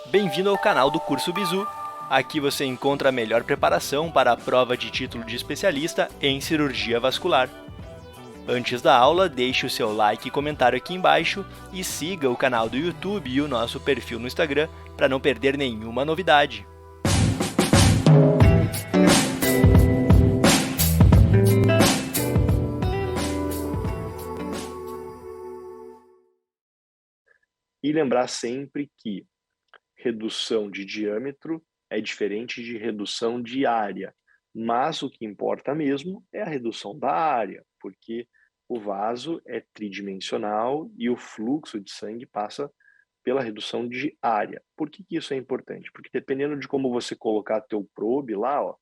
Bem-vindo ao canal do Curso Bizu. Aqui você encontra a melhor preparação para a prova de título de especialista em cirurgia vascular. Antes da aula, deixe o seu like e comentário aqui embaixo e siga o canal do YouTube e o nosso perfil no Instagram para não perder nenhuma novidade. E lembrar sempre que redução de diâmetro é diferente de redução de área, mas o que importa mesmo é a redução da área, porque o vaso é tridimensional e o fluxo de sangue passa pela redução de área. Por que isso é importante? Porque dependendo de como você colocar teu probe lá, ó,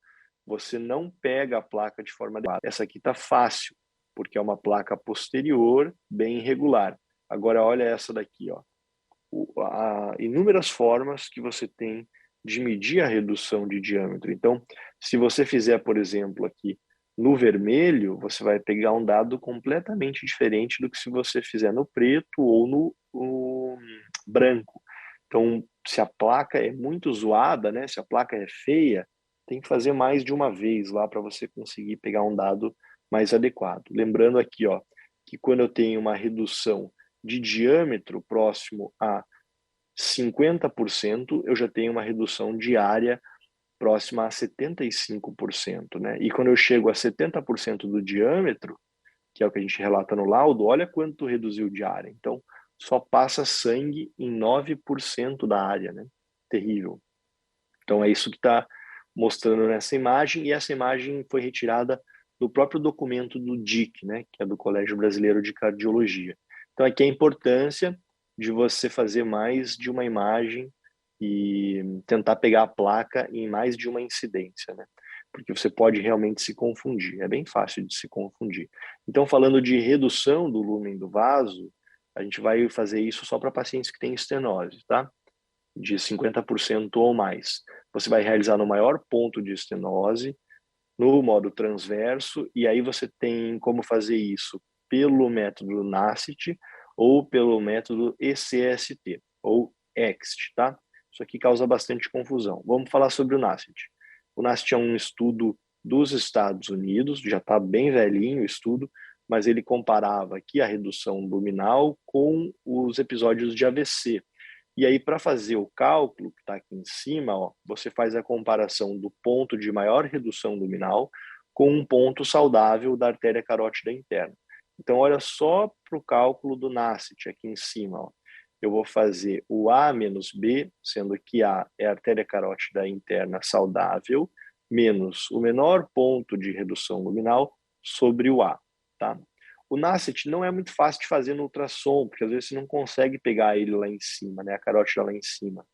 você não pega a placa de forma adequada. Essa aqui tá fácil, porque é uma placa posterior bem irregular. Agora olha essa daqui, ó. Inúmeras formas que você tem de medir a redução de diâmetro. Então, se você fizer, por exemplo, aqui no vermelho, você vai pegar um dado completamente diferente do que se você fizer no preto ou no branco. Então, se a placa é muito zoada, né, se a placa é feia, tem que fazer mais de uma vez lá para você conseguir pegar um dado mais adequado. Lembrando aqui, ó, que quando eu tenho uma redução de diâmetro próximo a 50%, eu já tenho uma redução de área próxima a 75%, né? E quando eu chego a 70% do diâmetro, que é o que a gente relata no laudo, olha quanto reduziu de área. Então, só passa sangue em 9% da área, né? Terrível. Então, é isso que está mostrando nessa imagem, e essa imagem foi retirada do próprio documento do DIC, né? Que é do Colégio Brasileiro de Cardiologia. Então, aqui a importância de você fazer mais de uma imagem e tentar pegar a placa em mais de uma incidência, né? Porque você pode realmente se confundir, é bem fácil de se confundir. Então, falando de redução do lúmen do vaso, a gente vai fazer isso só para pacientes que têm estenose, tá? De 50% ou mais. Você vai realizar no maior ponto de estenose, no modo transverso, e aí você tem como fazer isso pelo método NASCT ou pelo método ECST, ou EXT, tá? Isso aqui causa bastante confusão. Vamos falar sobre o NASCT. O NASCT é um estudo dos Estados Unidos, já está bem velhinho o estudo, mas ele comparava aqui a redução luminal com os episódios de AVC. E aí, para fazer o cálculo que está aqui em cima, ó, você faz a comparação do ponto de maior redução luminal com um ponto saudável da artéria carótida interna. Então, olha só para o cálculo do NASCT aqui em cima. Ó. Eu vou fazer o A menos B, sendo que A é a artéria carótida interna saudável, menos o menor ponto de redução luminal sobre o A. Tá? O NASCT não é muito fácil de fazer no ultrassom, porque às vezes você não consegue pegar ele lá em cima, né, a carótida lá em cima.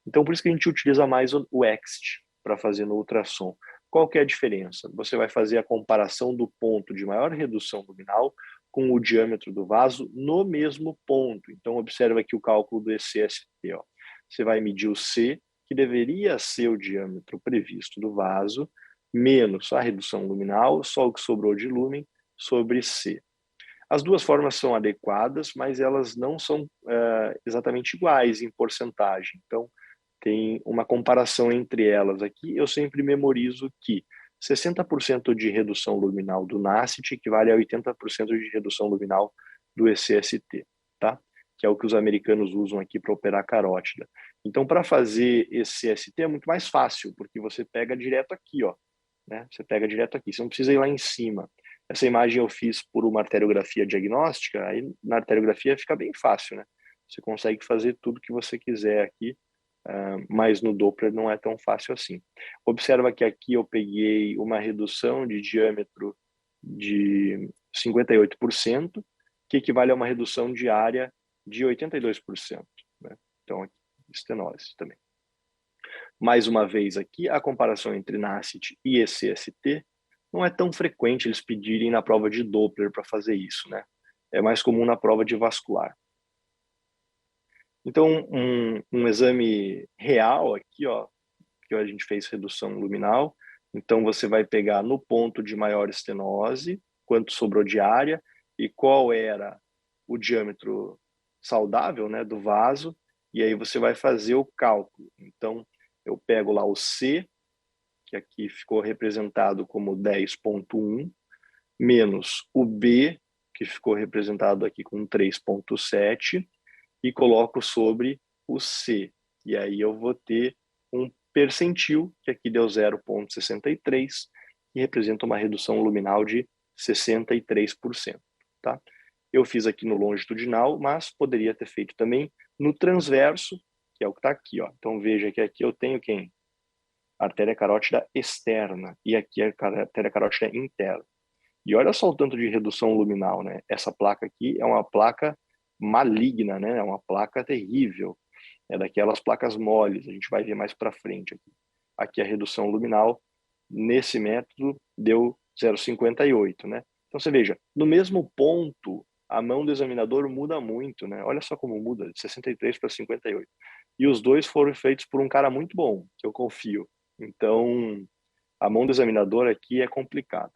Então, por isso que a gente utiliza mais o EXT para fazer no ultrassom. Qual que é a diferença? Você vai fazer a comparação do ponto de maior redução luminal com o diâmetro do vaso no mesmo ponto. Então, observa aqui o cálculo do ECST. Ó. Você vai medir o C, que deveria ser o diâmetro previsto do vaso, menos a redução luminal, só o que sobrou de lúmen, sobre C. As duas formas são adequadas, mas elas não são exatamente iguais em porcentagem. Então, tem uma comparação entre elas aqui. Eu sempre memorizo que 60% de redução luminal do NASCT equivale a 80% de redução luminal do ECST, tá? Que é o que os americanos usam aqui para operar carótida. Então, para fazer ECST é muito mais fácil, porque você pega direto aqui, ó, né? Você pega direto aqui, você não precisa ir lá em cima. Essa imagem eu fiz por uma arteriografia diagnóstica, aí na arteriografia fica bem fácil, né? Você consegue fazer tudo que você quiser aqui, mas no Doppler não é tão fácil assim. Observa que aqui eu peguei uma redução de diâmetro de 58%, que equivale a uma redução de área de 82%, né? Então, aqui, estenose também. Mais uma vez aqui, a comparação entre NASCT e ECST não é tão frequente eles pedirem na prova de Doppler para fazer isso, né? É mais comum na prova de vascular. Então, um exame real aqui, ó, que a gente fez redução luminal. Então, você vai pegar no ponto de maior estenose, quanto sobrou de área e qual era o diâmetro saudável, né, do vaso, e aí você vai fazer o cálculo. Então, eu pego lá o C, que aqui ficou representado como 10,1, menos o B, que ficou representado aqui com 3,7, e coloco sobre o C. E aí eu vou ter um percentil, que aqui deu 0,63, que representa uma redução luminal de 63%. Tá? Eu fiz aqui no longitudinal, mas poderia ter feito também no transverso, que é o que está aqui. Ó. Então veja que aqui eu tenho quem? Artéria carótida externa, e aqui a artéria carótida interna. E olha só o tanto de redução luminal, né? Essa placa aqui é uma placa maligna, né? É uma placa terrível. É daquelas placas moles, a gente vai ver mais para frente aqui. Aqui a redução luminal, nesse método, deu 0,58, né? Então você veja, no mesmo ponto, a mão do examinador muda muito, né? Olha só como muda, de 63 para 58. E os dois foram feitos por um cara muito bom, que eu confio. Então, a mão do examinador aqui é complicado.